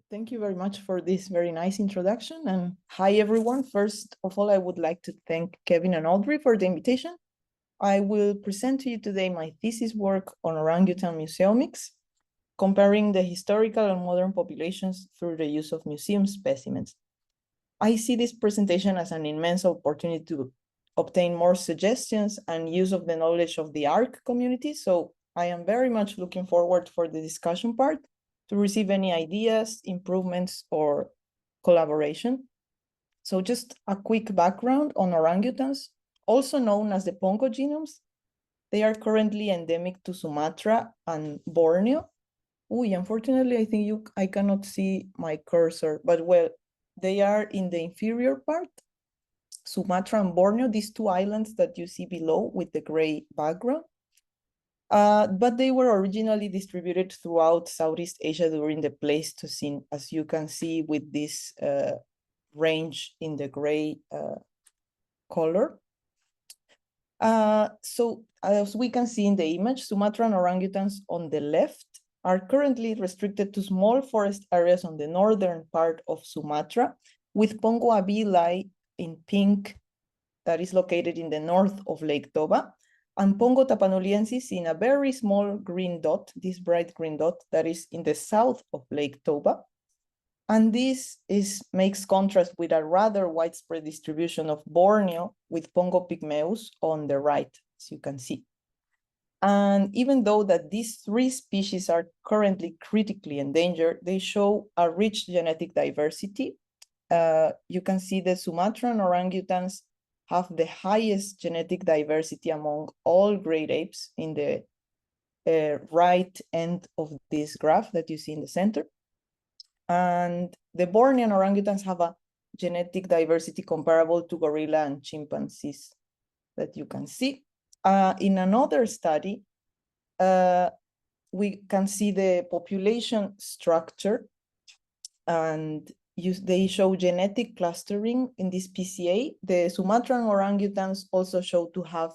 Thank you very much for this very nice introduction. And hi, everyone. First of all, I would like to thank Kevin and Audrey for the invitation. I will present to you today my thesis work on orangutan museomics, comparing the historical and modern populations through the use of museum specimens. I see this presentation as an immense opportunity to obtain more suggestions and use of the knowledge of the AaRC community. So I am very much looking forward for the discussion part to receive any ideas, improvements, or collaboration. So just a quick background on orangutans, also known as the Pongo genomes. They are currently endemic to Sumatra and Borneo. Unfortunately, I think I cannot see my cursor, but well, they are in the inferior part, Sumatra and Borneo, these two islands that you see below with the gray background. But they were originally distributed throughout Southeast Asia during the Pleistocene, as you can see with this range in the gray color. So as we can see in the image, Sumatran orangutans on the left are currently restricted to small forest areas on the northern part of Sumatra, with Pongo abeli in pink that is located in the north of Lake Toba, and Pongo tapanuliensis in a very small green dot, this bright green dot that is in the south of Lake Toba. And this makes contrast with a rather widespread distribution of Borneo with Pongo pygmaeus on the right, as you can see. And even though that these three species are currently critically endangered, they show a rich genetic diversity. You can see the Sumatran orangutans have the highest genetic diversity among all great apes in the right end of this graph that you see in the center. And the Bornean orangutans have a genetic diversity comparable to gorilla and chimpanzees that you can see. In another study, we can see the population structure, and they show genetic clustering in this PCA. The Sumatran orangutans also show to have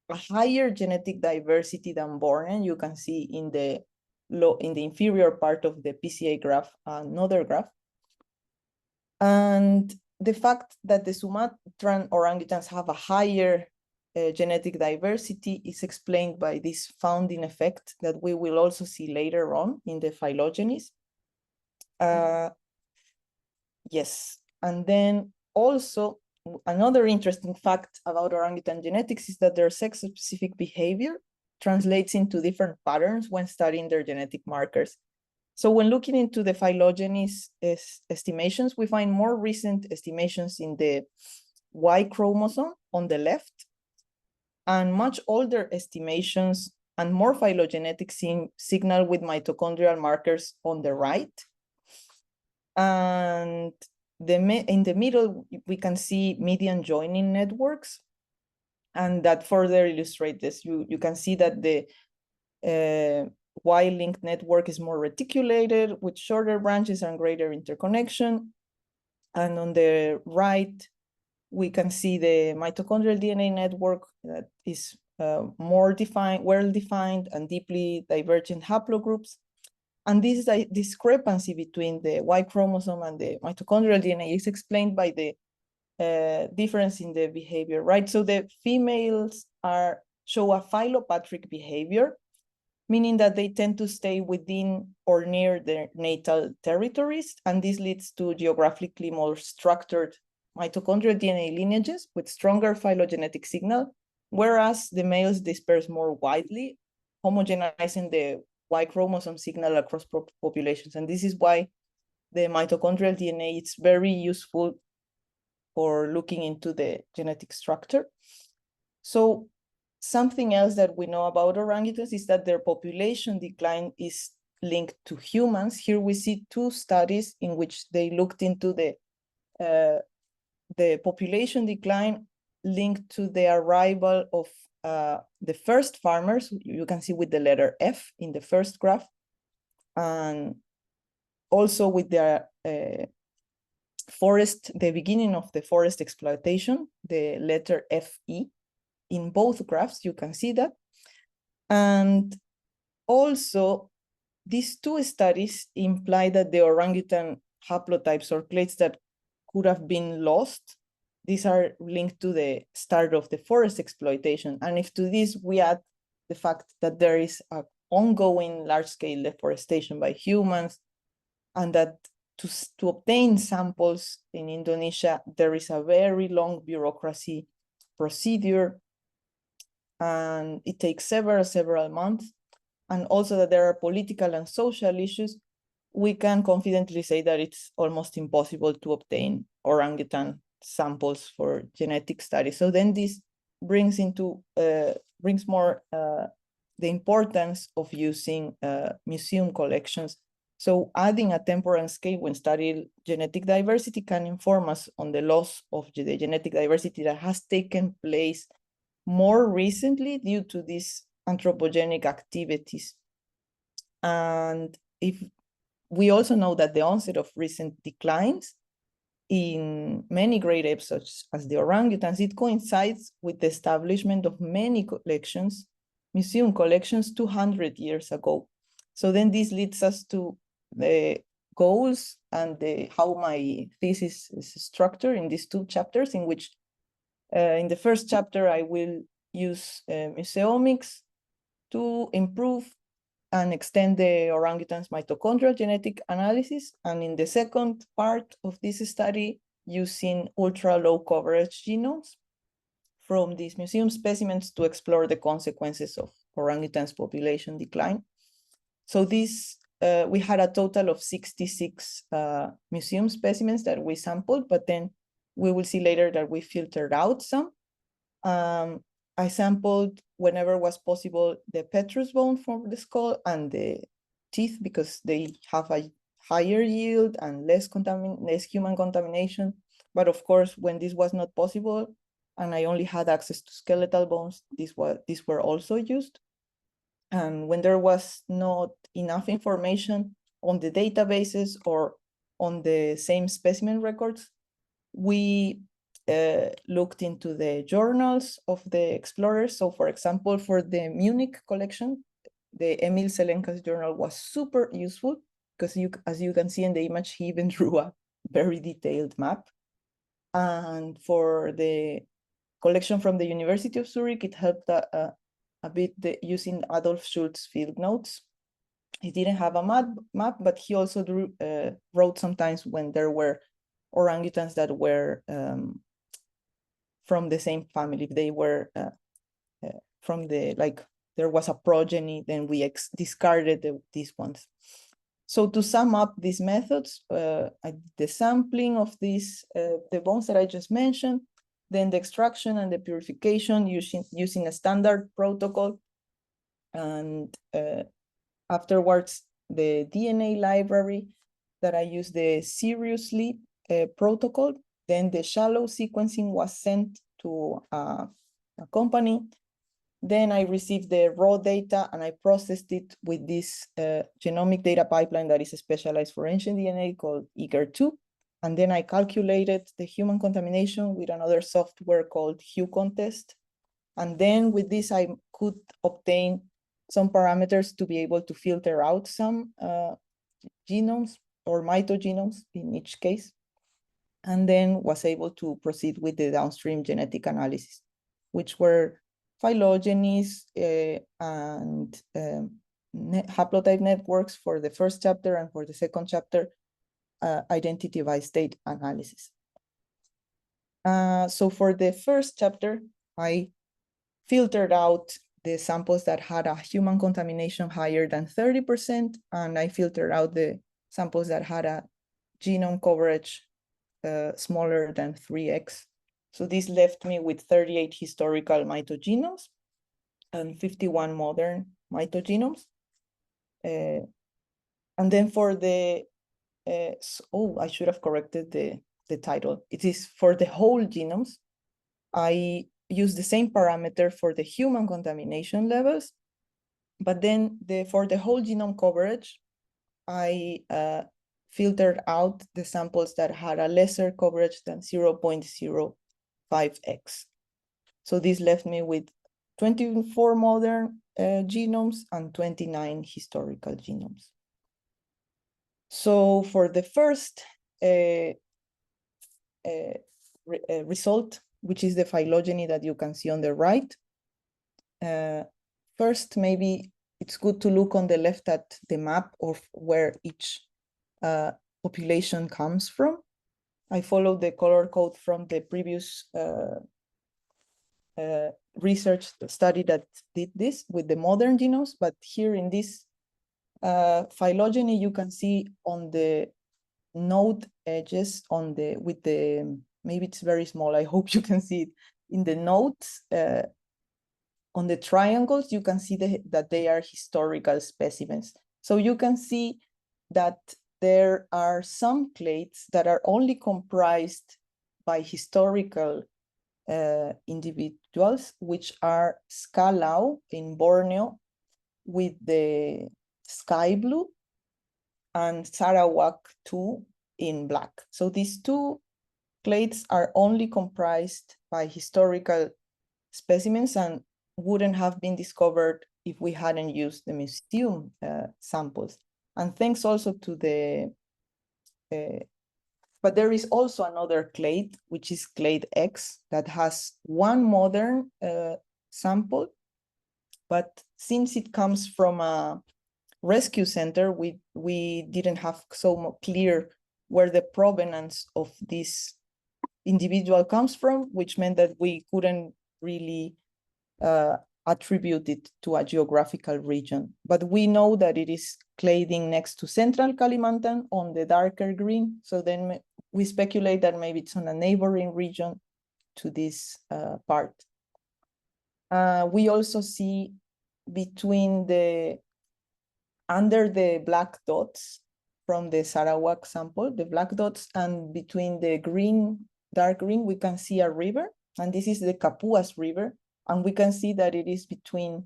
a higher genetic diversity than Bornean. You can see in the inferior part of the PCA graph, another graph. And the fact that the Sumatran orangutans have a higher genetic diversity is explained by this founding effect that we will also see later on in the phylogenies. Yes, and then also another interesting fact about orangutan genetics is that their sex-specific behavior translates into different patterns when studying their genetic markers. So when looking into the phylogenies estimations, we find more recent estimations in the Y chromosome on the left, and much older estimations and more phylogenetic signal with mitochondrial markers on the right. And in the middle, we can see median joining networks, and that further illustrate this. You can see that the Y-linked network is more reticulated with shorter branches and greater interconnection. And on the right, we can see the mitochondrial DNA network that is more defined, well-defined and deeply divergent haplogroups. And this discrepancy between the Y chromosome and the mitochondrial DNA is explained by the difference in the behavior, right? So the females show a philopatric behavior, meaning that they tend to stay within or near their natal territories, and this leads to geographically more structured mitochondrial DNA lineages with stronger phylogenetic signal, whereas the males disperse more widely, homogenizing the Y chromosome signal across populations. And this is why the mitochondrial DNA is very useful for looking into the genetic structure. So something else that we know about orangutans is that their population decline is linked to humans. Here we see two studies in which they looked into the population decline linked to the arrival of the first farmers. You can see with the letter F in the first graph, and also with the the beginning of the forest exploitation, the letter FE. In both graphs, you can see that. And also these two studies imply that the orangutan haplotypes or clades that could have been lost, these are linked to the start of the forest exploitation. And if to this we add the fact that there is an ongoing large-scale deforestation by humans, and that to obtain samples in Indonesia, there is a very long bureaucracy procedure, and it takes several months, and also that there are political and social issues, we can confidently say that it's almost impossible to obtain orangutan samples for genetic studies. So then this brings more the importance of using museum collections. So adding a temporal scale when studying genetic diversity can inform us on the loss of the genetic diversity that has taken place more recently due to these anthropogenic activities. And if we also know that the onset of recent declines in many great apes, such as the orangutans, it coincides with the establishment of many collections, museum collections 200 years ago. So then this leads us to the goals and how my thesis is structured in these two chapters, in which in the first chapter, I will use museomics to improve and extend the orangutan's mitochondrial genetic analysis. And in the second part of this study, using ultra-low coverage genomes from these museum specimens to explore the consequences of orangutans' population decline. So this, we had a total of 66 museum specimens that we sampled, but then we will see later that we filtered out some. I sampled, whenever was possible, the petrous bone from the skull and the teeth, because they have a higher yield and less human contamination. But of course, when this was not possible, and I only had access to skeletal bones, these were also used. And when there was not enough information on the databases or on the same specimen records, we looked into the journals of the explorers. So for example, for the Munich collection, the Emil Selenka's journal was super useful because as you can see in the image, he even drew a very detailed map. And for the collection from the University of Zurich, it helped a bit using Adolf Schultz's field notes. He didn't have a map, but he also wrote sometimes when there were orangutans that were from the same family. If they were from there was a progeny, then we discarded these ones. So to sum up these methods, the sampling of these, the bones that I just mentioned, then the extraction and the purification using a standard protocol, and afterwards the DNA library that I use, the seriously protocol. Then the shallow sequencing was sent to a company. Then I received the raw data and I processed it with this genomic data pipeline that is specialized for ancient DNA called EGER2. And then I calculated the human contamination with another software called HuContest. And then with this, I could obtain some parameters to be able to filter out some genomes or mitogenomes in each case, and then was able to proceed with the downstream genetic analysis, which were phylogenies and haplotype networks for the first chapter, and for the second chapter, identity by state analysis. So for the first chapter, I filtered out the samples that had a human contamination higher than 30%, and I filtered out the samples that had a genome coverage smaller than 3x. So this left me with 38 historical mitogenomes and 51 modern mitogenomes. And then for the, I should have corrected the title. It is for the whole genomes. I use the same parameter for the human contamination levels, but then for the whole genome coverage, I filtered out the samples that had a lesser coverage than 0.05x. So this left me with 24 modern genomes and 29 historical genomes. So for the first result, which is the phylogeny that you can see on the right, first, maybe it's good to look on the left at the map of where each population comes from. I followed the color code from the previous research study that did this with the modern genomes, but here in this phylogeny, you can see on the node edges on the with the, maybe it's very small, I hope you can see it in the nodes on the triangles, you can see that they are historical specimens. So you can see that there are some clades that are only comprised by historical individuals, which are Scalau in Borneo with the sky blue and Sarawak 2 in black. So these two clades are only comprised by historical specimens and wouldn't have been discovered if we hadn't used the museum samples. And thanks also to the, but there is also another clade, which is clade X, that has one modern sample, but since it comes from a rescue center, we didn't have so clear where the provenance of this individual comes from, which meant that we couldn't really attribute it to a geographical region. But we know that it is clading next to central Kalimantan on the darker green. So then we speculate that maybe it's on a neighboring region to this part. We also see between under the black dots from the Sarawak sample, the black dots, and between the green, dark green, we can see a river, and this is the Kapuas River, and we can see that it is between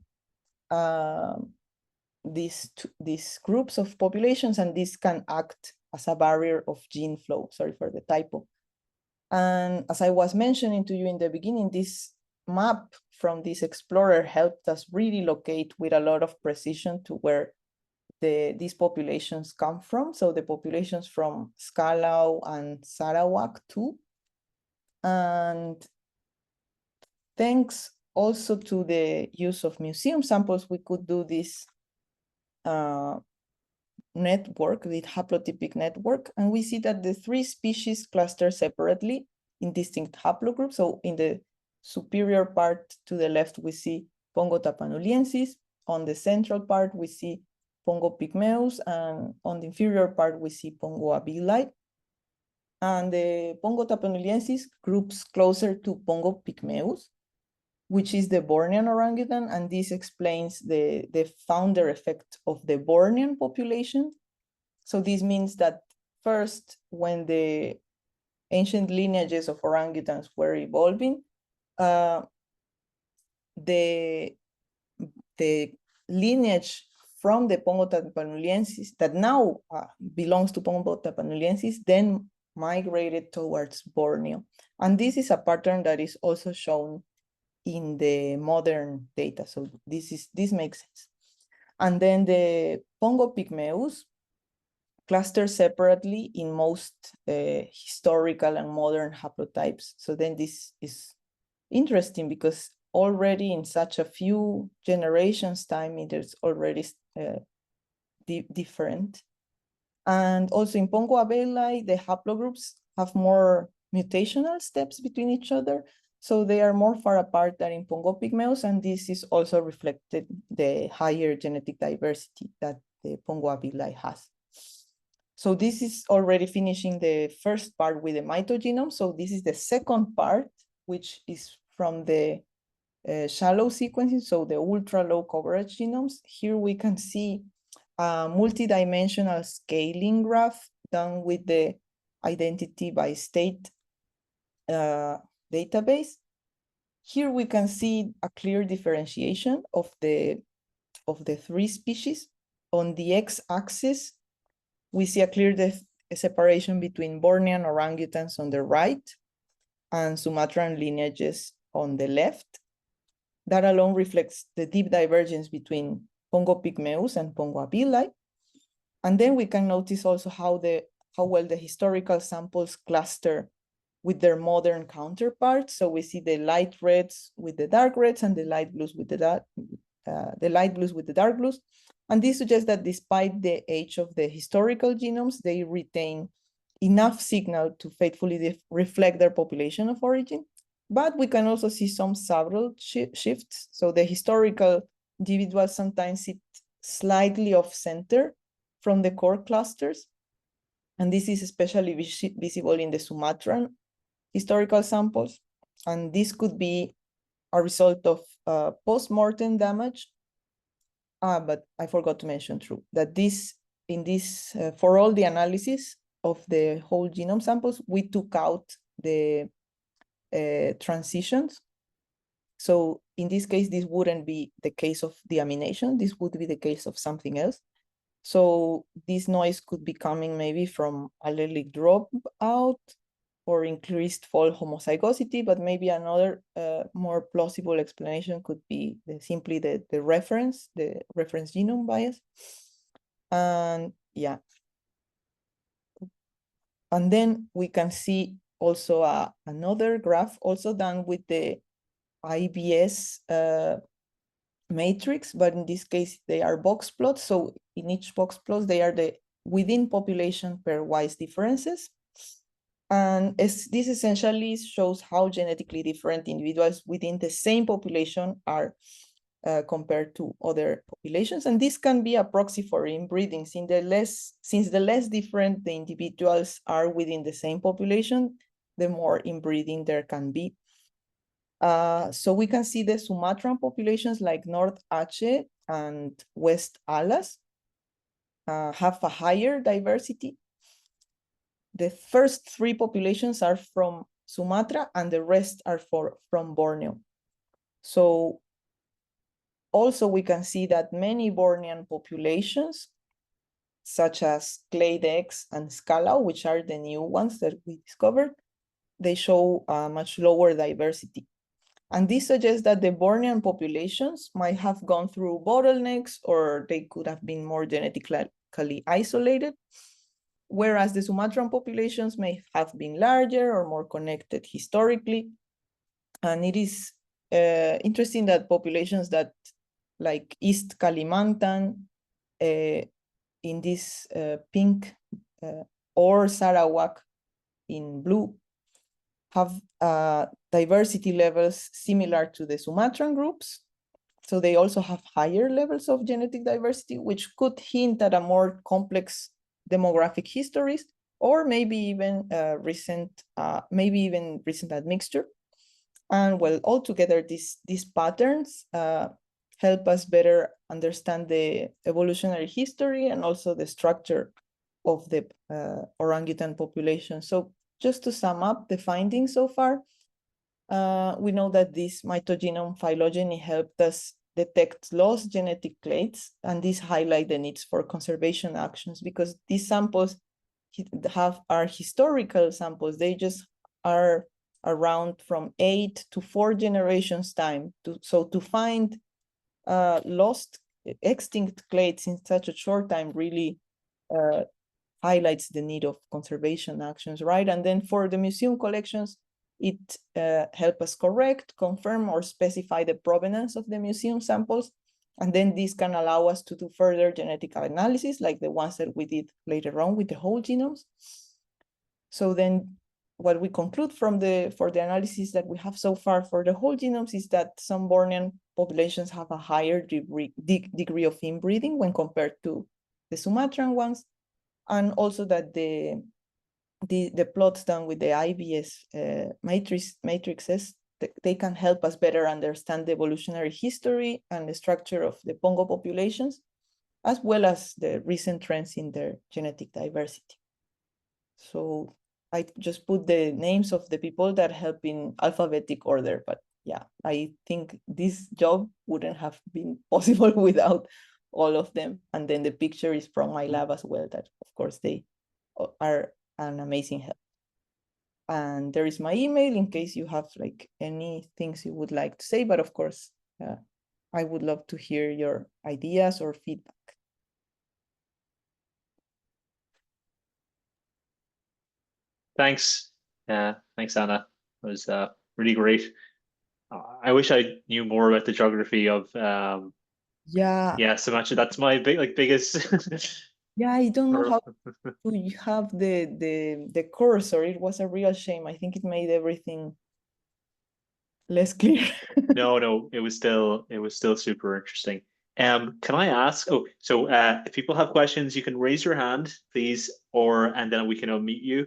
these groups of populations, and this can act as a barrier of gene flow. Sorry for the typo. And as I was mentioning to you in the beginning, this map from this explorer helped us really locate with a lot of precision to where these populations come from. So the populations from Scalau and Sarawak too. And thanks also to the use of museum samples, we could do this network, the haplotypic network. And we see that the three species cluster separately in distinct haplogroups. So in the superior part to the left, we see Pongo tapanuliensis. On the central part, we see Pongo pygmeus, and on the inferior part, we see Pongo abili. And the Pongo tapanuliensis groups closer to Pongo pygmeus, which is the Bornean orangutan, and this explains the founder effect of the Bornean population. So this means that first, when the ancient lineages of orangutans were evolving, the lineage from the Pongo tapanuliensis that now belongs to Pongo tapanuliensis then migrated towards Borneo. And this is a pattern that is also shown in the modern data. So this makes sense. And then the Pongo pygmeus clusters separately in most historical and modern haplotypes. So then this is interesting because already in such a few generations time, it is already different. And also in Pongo abeli, the haplogroups have more mutational steps between each other. So they are more far apart than in Pongo pygmeus, and this is also reflected the higher genetic diversity that the Pongo abeli has. So this is already finishing the first part with the mitogenome. So this is the second part, which is from the shallow sequencing, so the ultra low coverage genomes. Here we can see a multidimensional scaling graph done with the identity by state database. Here we can see a clear differentiation of the three species. On the x-axis, we see a clear separation between Bornean orangutans on the right and Sumatran lineages on the left. That alone reflects the deep divergence between Pongo pygmeus and Pongo abeli. And then we can notice also how well the historical samples cluster with their modern counterparts. So we see the light reds with the dark reds and the light blues with the light blues with the dark blues. And this suggests that despite the age of the historical genomes, they retain enough signal to faithfully reflect their population of origin. But we can also see some subtle shifts. So the historical individuals sometimes sit slightly off center from the core clusters. And this is especially visible in the Sumatran historical samples. And this could be a result of post-mortem damage. But I forgot to mention that for all the analysis of the whole genome samples, we took out the transitions. So in this case, this wouldn't be the case of deamination. This would be the case of something else. So this noise could be coming maybe from allelic dropout or increased fall homozygosity, but maybe another more plausible explanation could be simply the reference genome bias. And yeah. And then we can see also another graph also done with the IBS matrix, but in this case, they are box plots. So in each box plot, they are the within population pairwise differences. And this essentially shows how genetically different individuals within the same population are compared to other populations. And this can be a proxy for inbreeding, since the less different the individuals are within the same population, the more inbreeding there can be. So we can see the Sumatran populations like North Aceh and West Alas have a higher diversity. The first three populations are from Sumatra and the rest are from Borneo. So also we can see that many Bornean populations, such as Clade X and Scalau, which are the new ones that we discovered, they show much lower diversity. And this suggests that the Bornean populations might have gone through bottlenecks, or they could have been more genetically isolated, whereas the Sumatran populations may have been larger or more connected historically. And it is interesting that populations that, like East Kalimantan, in this pink, or Sarawak in blue, have diversity levels similar to the Sumatran groups. So they also have higher levels of genetic diversity, which could hint at a more complex demographic histories, or maybe even recent admixture. And well, altogether, these patterns help us better understand the evolutionary history and also the structure of the orangutan population. So just to sum up the findings so far, we know that this mitogenome phylogeny helped us detect lost genetic clades, and this highlight the needs for conservation actions, because these samples are historical samples. They just are around from 8 to 4 generations time. So to find lost extinct clades in such a short time really highlights the need of conservation actions, right? And then for the museum collections, it helps us correct, confirm, or specify the provenance of the museum samples. And then this can allow us to do further genetic analysis, like the ones that we did later on with the whole genomes. So then what we conclude for the analysis that we have so far for the whole genomes is that some Bornean populations have a higher degree of inbreeding when compared to the Sumatran ones, and also that the plots done with the IBS matrices, they can help us better understand the evolutionary history and the structure of the Pongo populations, as well as the recent trends in their genetic diversity. So I just put the names of the people that help in alphabetic order, but yeah, I think this job wouldn't have been possible without all of them. And then the picture is from my lab as well, that of course they are an amazing help. And there is my email in case you have like any things you would like to say, but of course, I would love to hear your ideas or feedback. thanks. Thanks, Anna. It was really great. I wish I knew more about the geography of Yeah, yeah, so much. That's my biggest. yeah, I don't know how to have the cursor. It was a real shame. I think it made everything less clear. No, it was still super interesting. Can I ask? Oh, so if people have questions, you can raise your hand, please, and then we can unmute you,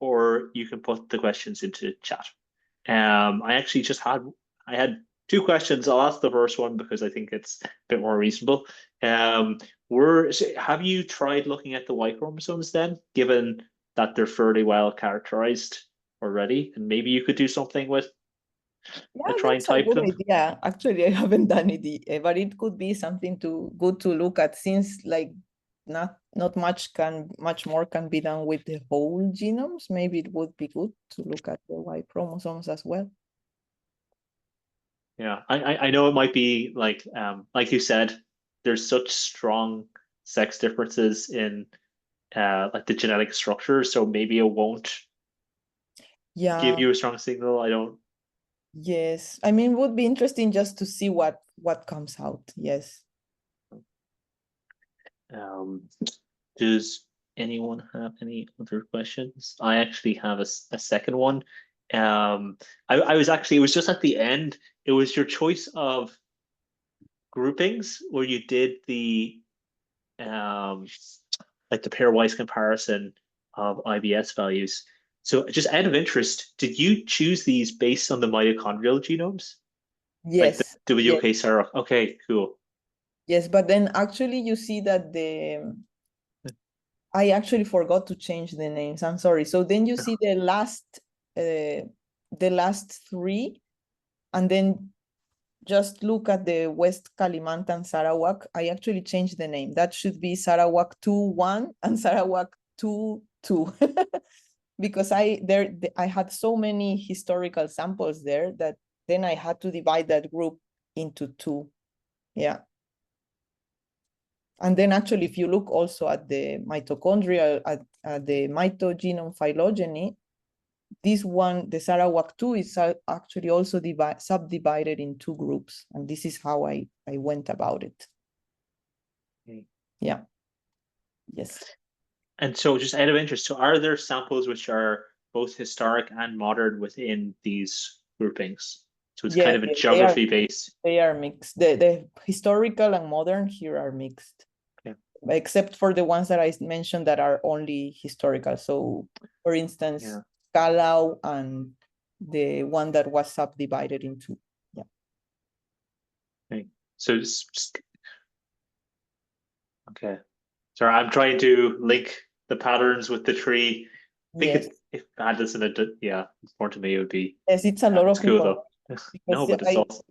or you can put the questions into chat. I actually I had two questions. I'll ask the first one because I think it's a bit more reasonable. Have you tried looking at the Y chromosomes then, given that they're fairly well characterized already, and maybe you could do something with Yeah, try and that's a type good them? idea. Actually, I haven't done it, but it could be something good to look at, since like not much more can be done with the whole genomes. Maybe it would be good to look at the Y chromosomes as well. Yeah, I know it might be like you said, there's such strong sex differences in like the genetic structure, so maybe it won't give Yeah, you a strong signal. I don't. yes. I mean, it would be interesting just to see what comes out. Yes. Um, does anyone have any other questions? I actually have a second one. I was actually, it was just at the end. It was your choice of groupings where you did the um like the pairwise comparison of IBS values. So just out of interest, did you choose these based on the mitochondrial genomes? Like the Yes. Yes. WK Sarah? Okay, cool. Yes. But then actually you see that I actually forgot to change the names. I'm sorry. So then you see the last three, and then just look at the West Kalimantan Sarawak. I actually changed the name. That should be Sarawak 2-1 and Sarawak 2-2. Because I had so many historical samples there that then I had to divide that group into two. Yeah. And then actually, if you look also at the mitochondrial, at the mitogenome phylogeny, this one, the Sarawak2, is actually also subdivided in two groups. And this is how I went about it. Okay. Yeah. Yes. And so just out of interest, so are there samples which are both historic and modern within these groupings? So it's kind Yes, of a yes, geography based. they are mixed. The historical and modern here are mixed. Okay. Except for the ones that I mentioned that are only historical. So, for instance, Yeah. Kalau and the one that was subdivided into. Yeah. Okay. So okay. Sorry, I'm trying to link the patterns with the tree. I think Yes. if I had this in a yeah, more to me it would be Yes, it's a lot it's of cool information though. No, because but it's awesome.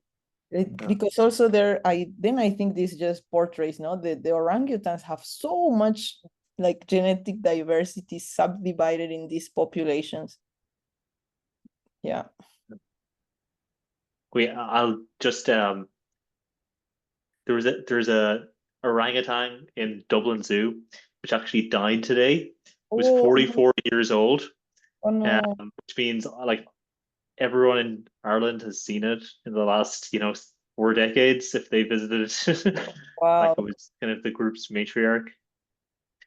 Yeah. because also I think this just portrays, no, the orangutans have so much like genetic diversity subdivided in these populations. Yeah. I'll just there's a orangutan in Dublin Zoo which actually died today. It was Oh, 44 years old, oh no. which means like everyone in Ireland has seen it in the last 4 decades if they visited like Wow. it was kind of the group's matriarch.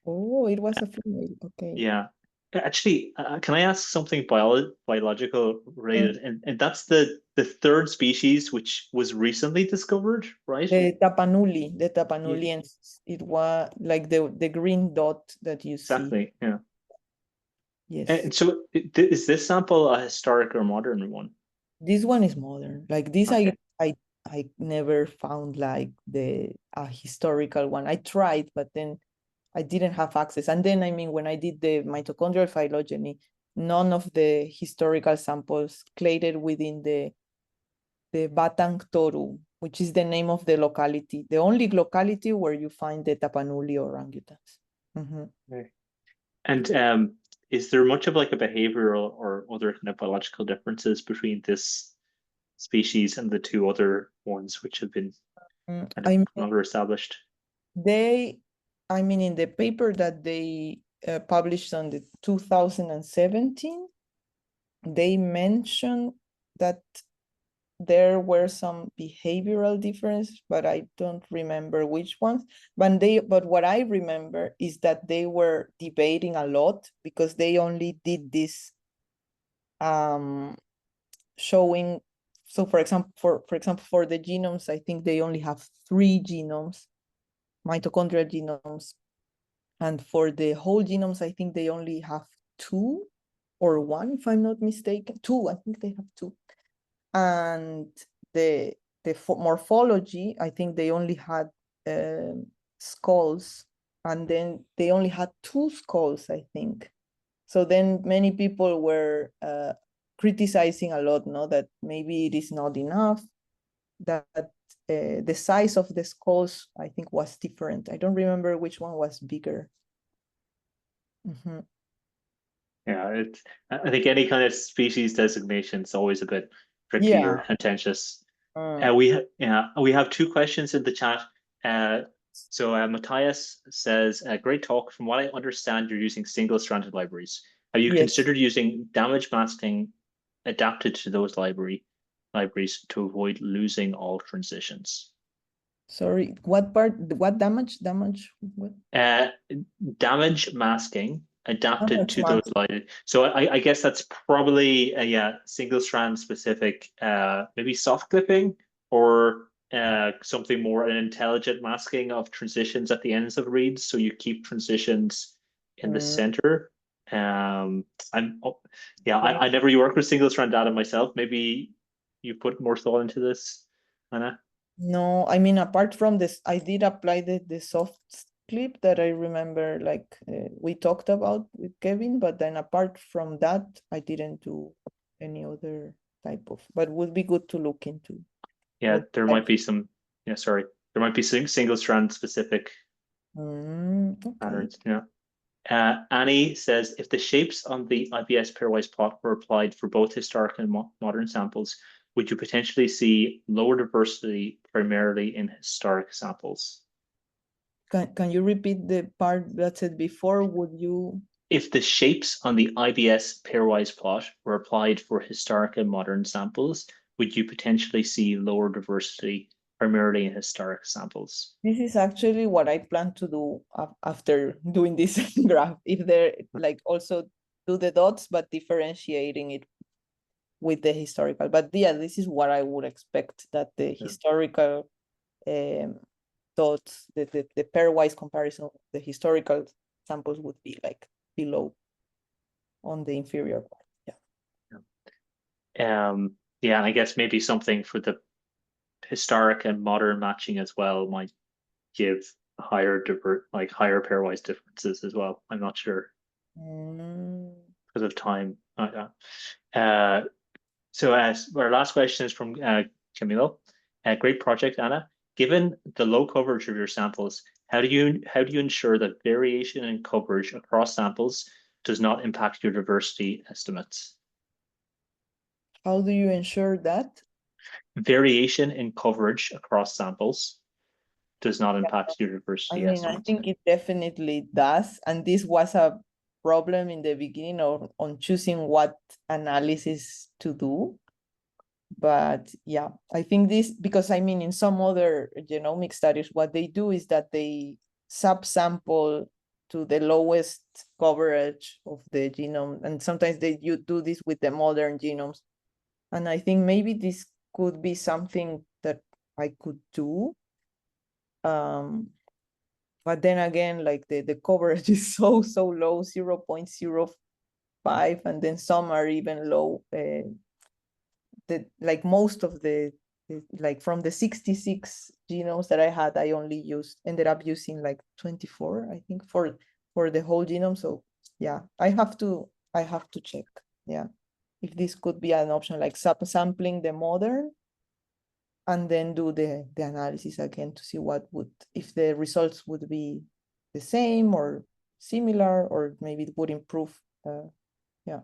Oh, it was a female. Okay. Yeah. Actually, can I ask something biological Mm. related? And that's the third species which was recently discovered, right? The Yeah, Tapanuliensis. It was like the green dot that you see. exactly. Yeah. Yes. And so is this sample a historic or modern one? This one is modern. Like this, Okay. I never found like the historical one. I tried, but then I didn't have access. And then, I mean, when I did the mitochondrial phylogeny, none of the historical samples clade within the Batang Toru, which is the name of the locality, the only locality where you find the Tapanuli orangutans. Okay. And is there much of like a behavioral or other kind of biological differences between this species and the two other ones which have been kind of I mean, longer established? I mean, in the paper that they published on the 2017, they mentioned that there were some behavioral differences, but I don't remember which ones. But what I remember is that they were debating a lot because they only did this showing. So for example, for the genomes, I think they only have 3 genomes, mitochondrial genomes. And for the whole genomes, I think they only have 2 or 1, if I'm not mistaken. 2, I think they have 2. And the morphology, I think they only had skulls, and then they only had 2 skulls, I think. So then many people were criticizing a lot, no, that maybe it is not enough, that the size of the skulls, I think, was different. I don't remember which one was bigger. Mm-hmm. Yeah, I think any kind of species designation is always a bit tricky Yeah. or contentious. We have 2 questions in the chat. So Matthias says, "Great talk. From what I understand, you're using single-stranded libraries. Have you Yes. considered using damage masking adapted to those libraries to avoid losing all transitions?" Sorry, what part? What damage? What? Damage masking adapted Damage to those masking. libraries. So I guess that's probably single strand specific, maybe soft clipping or something more an intelligent masking of transitions at the ends of reads, so you keep transitions in the center. I never worked with single strand data myself. Maybe you put more thought into this, Anna. No, I mean, apart from this, I did apply the soft clip that I remember, like we talked about with Kevin, but then apart from that, I didn't do any other type of, but would be good to look into. Yeah, there might be some, there might be single strand specific Okay. patterns. Yeah. Annie says, if the shapes on the IBS pairwise plot were applied for both historic and modern samples, would you potentially see lower diversity primarily in historic samples? Can you repeat the part that said before? Would you? If the shapes on the IBS pairwise plot were applied for historic and modern samples, would you potentially see lower diversity primarily in historic samples? This is actually what I plan to do after doing this graph. If they're like also do the dots, but differentiating it with the historical. But yeah, this is what I would expect, that the historical dots, the pairwise comparison of the historical samples would be like below on the inferior part. Yeah, I guess maybe something for the historic and modern matching as well might give higher pairwise differences as well. I'm not sure because of time. So as our last question is from Camilo. Great project, Anna. Given the low coverage of your samples, how do you ensure that variation in coverage across samples does not impact your diversity estimates? How do you ensure that? Variation in coverage across samples does not impact your diversity estimates. I think it definitely does. And this was a problem in the beginning on choosing what analysis to do. But yeah, I think this, because I mean, in some other genomic studies, what they do is that they subsample to the lowest coverage of the genome. And sometimes you do this with the modern genomes. And I think maybe this could be something that I could do. But then again, like the coverage is so low, 0.05, and then some are even low. Like most of like from the 66 genomes that I had, I only ended up using like 24, I think, for the whole genome. So yeah, I have to check, yeah, if this could be an option, like subsampling the modern and then do the analysis again to see if the results would be the same or similar, or maybe it would improve. Yeah.